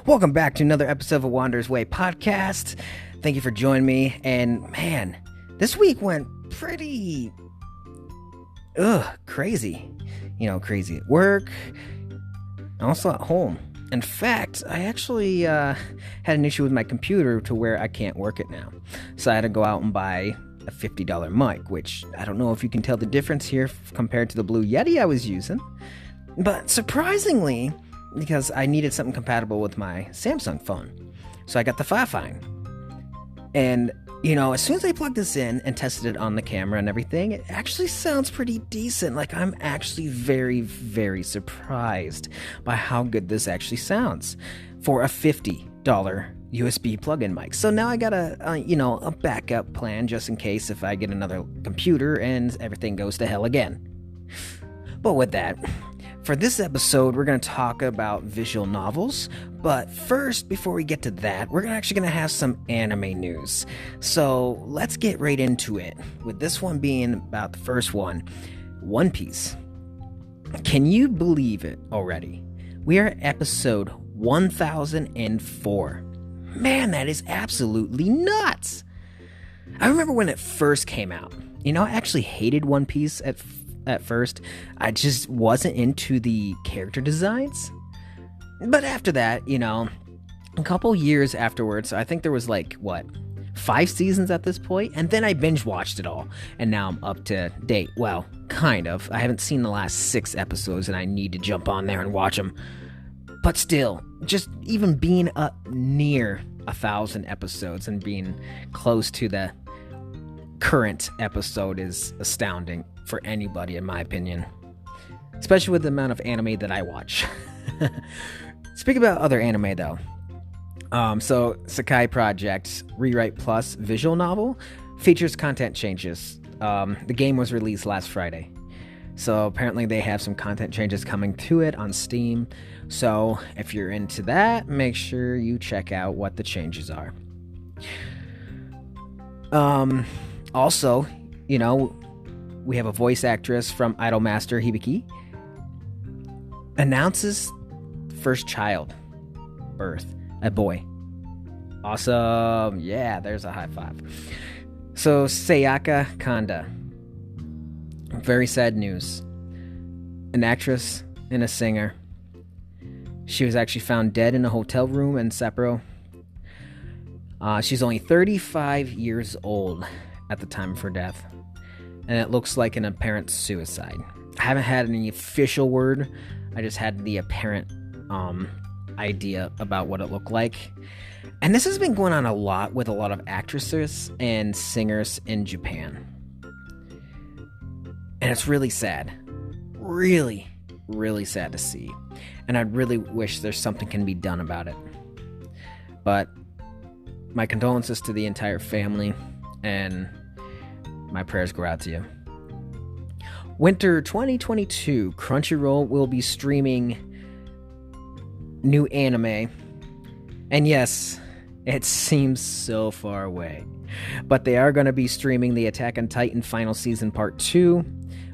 Welcome back to another episode of a Wanderer's Way podcast. Thank you for joining me. And man, this week went pretty crazy. Crazy at work, also at home. In fact, I actually had an issue with my computer to where I can't work it now. So I had to go out and buy a $50 mic, which I don't know if you can tell the difference here compared to the Blue Yeti I was using. But surprisingly, because I needed something compatible with my Samsung phone. So I got the Fifine. And, as soon as I plugged this in and tested it on the camera and everything, it actually sounds pretty decent. Like, I'm actually very, very surprised by how good this actually sounds for a $50 USB plug-in mic. So now I got a backup plan just in case if I get another computer and everything goes to hell again. But with that, for this episode, we're going to talk about visual novels, but first, before we get to that, we're actually going to have some anime news. So let's get right into it, with this one being about the first one, One Piece. Can you believe it already? We are at episode 1004. Man, that is absolutely nuts! I remember when it first came out. I actually hated One Piece at first. I just wasn't into the character designs. But after that, a couple years afterwards, I think there was 5 seasons at this point, and then I binge watched it all, and now I'm up to date. Well, kind of. I haven't seen the last 6 episodes, and I need to jump on there and watch them. But still, just even being up near 1,000 episodes and being close to the current episode is astounding for anybody, in my opinion, especially with the amount of anime that I watch. Speaking about other anime though, so Sakai Project Rewrite Plus visual novel features content changes. The game was released last Friday, so apparently they have some content changes coming to it on Steam. So if you're into that, make sure you check out what the changes are. Also, we have a voice actress from Idolmaster Hibiki announces first child birth, a boy. Awesome. Yeah, there's a high five. So Sayaka Kanda. Very sad news. An actress and a singer. She was actually found dead in a hotel room in Sapporo. She's only 35 years old at the time of her death, and it looks like an apparent suicide. I haven't had any official word. I just had the apparent idea about what it looked like. And this has been going on a lot with a lot of actresses and singers in Japan. And it's really sad. Really, really sad to see. And I really wish there's something can be done about it. But my condolences to the entire family, and my prayers go out to you. Winter 2022, Crunchyroll will be streaming new anime. And yes, it seems so far away, but they are going to be streaming the Attack on Titan Final Season Part 2,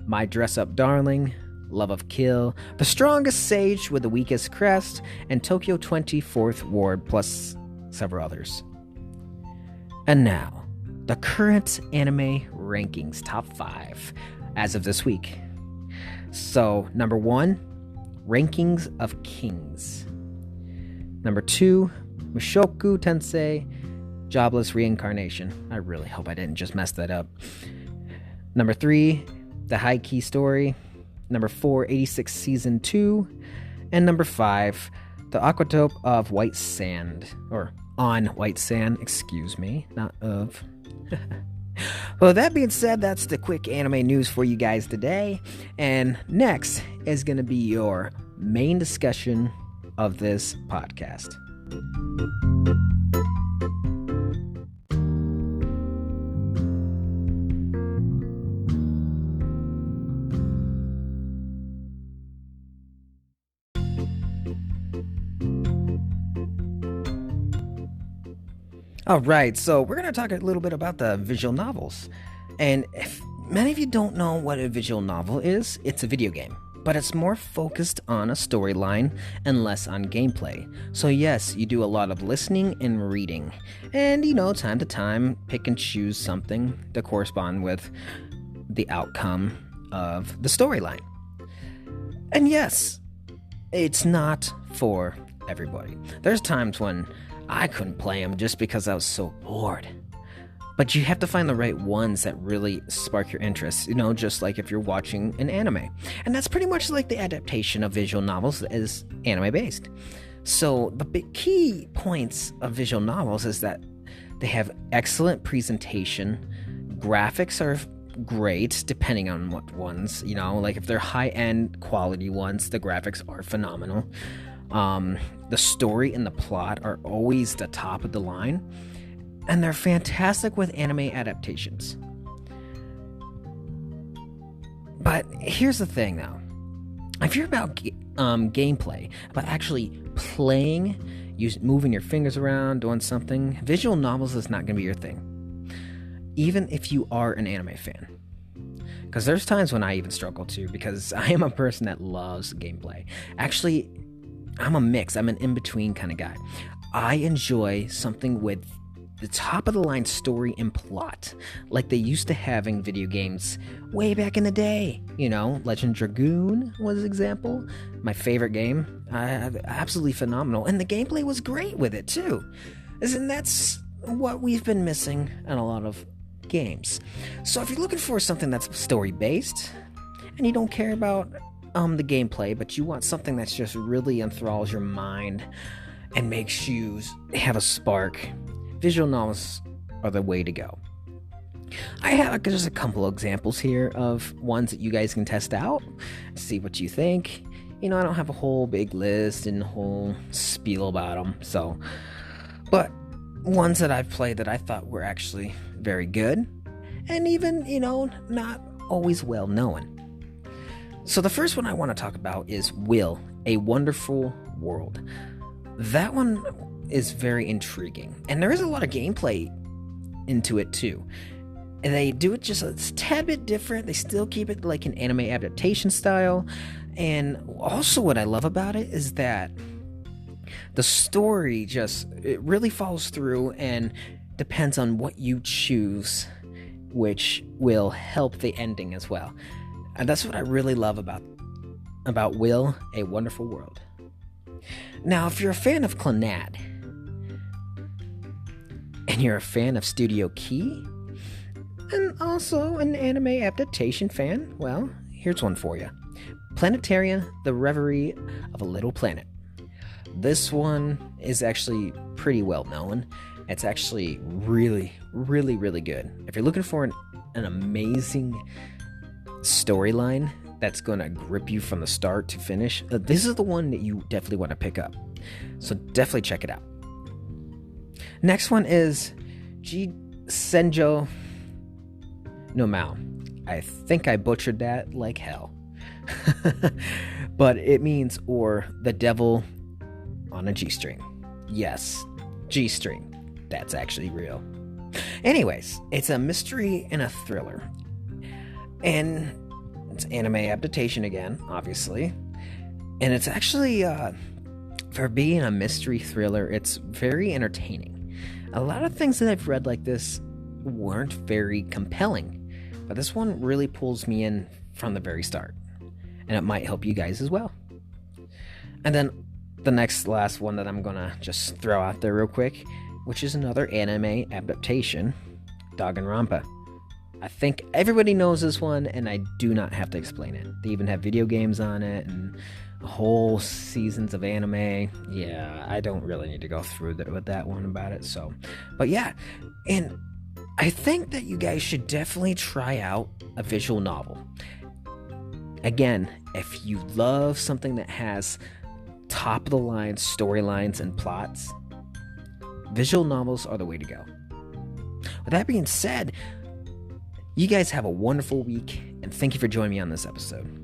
My Dress Up Darling, Love of Kill, The Strongest Sage with the Weakest Crest, and Tokyo 24th Ward, plus several others. And now, the current anime rankings, top 5, as of this week. So, number 1, Rankings of Kings. Number 2, Mushoku Tensei, Jobless Reincarnation. I really hope I didn't just mess that up. Number 3, The High Key Story. Number 4, 86 Season 2. And number 5, The Aquatope of White Sand. Or On White Sand, excuse me, not of. Well, that being said, that's the quick anime news for you guys today. And next is going to be your main discussion of this podcast. All right, so we're going to talk a little bit about the visual novels. And if many of you don't know what a visual novel is, it's a video game. but it's more focused on a storyline and less on gameplay. So yes, you do a lot of listening and reading, and time to time, pick and choose something to correspond with the outcome of the storyline. And yes, it's not for everybody. There's times when I couldn't play them just because I was so bored. But you have to find the right ones that really spark your interest, just like if you're watching an anime. And that's pretty much like the adaptation of visual novels that is anime-based. So the big key points of visual novels is that they have excellent presentation, graphics are great depending on what ones, like if they're high-end quality ones, the graphics are phenomenal. The story and the plot are always the top of the line. And they're fantastic with anime adaptations. But here's the thing, though. If you're about gameplay, about actually playing, moving your fingers around, doing something, visual novels is not going to be your thing. Even if you are an anime fan. Because there's times when I even struggle too, because I am a person that loves gameplay. Actually, I'm a mix. I'm an in-between kind of guy. I enjoy something with the top-of-the-line story and plot, like they used to have in video games way back in the day. Legend Dragoon was an example. My favorite game. Absolutely phenomenal. And the gameplay was great with it, too. And that's what we've been missing in a lot of games. So if you're looking for something that's story-based, and you don't care about the gameplay, but you want something that's just really enthralls your mind and makes you have a spark, visual novels are the way to go. I have just a couple of examples here of ones that you guys can test out, see what you think. I don't have a whole big list and a whole spiel about them, but ones that I've played that I thought were actually very good, and even, not always well known. So the first one I want to talk about is Will, A Wonderful World. That one is very intriguing, and there is a lot of gameplay into it too. And they do it just a tad bit different. They still keep it like an anime adaptation style. And also what I love about it is that the story it really follows through and depends on what you choose, which will help the ending as well. And that's what I really love about Will, A Wonderful World. Now, if you're a fan of Clannad, and you're a fan of Studio Key, and also an anime adaptation fan, well, here's one for you. Planetaria, The Reverie of a Little Planet. This one is actually pretty well known. It's actually really, really, really good. If you're looking for an amazing storyline that's going to grip you from the start to finish, this is the one that you definitely want to pick up. So definitely check it out. Next one is Senjo no Mao. I think I butchered that like hell. But it means, or the devil on a G-string. Yes, G-string. That's actually real. Anyways, it's a mystery and a thriller. And it's anime adaptation again, obviously. And it's actually, for being a mystery thriller, it's very entertaining. A lot of things that I've read like this weren't very compelling, but this one really pulls me in from the very start, and it might help you guys as well. And then the last one that I'm gonna just throw out there real quick, which is another anime adaptation, Danganronpa. I think everybody knows this one, and I do not have to explain it. They even have video games on it, and whole seasons of anime. Yeah, I don't really need to go through with that one about it. But yeah, and I think that you guys should definitely try out a visual novel. Again, if you love something that has top of the line storylines and plots, visual novels are the way to go. With that being said, you guys have a wonderful week, and thank you for joining me on this episode.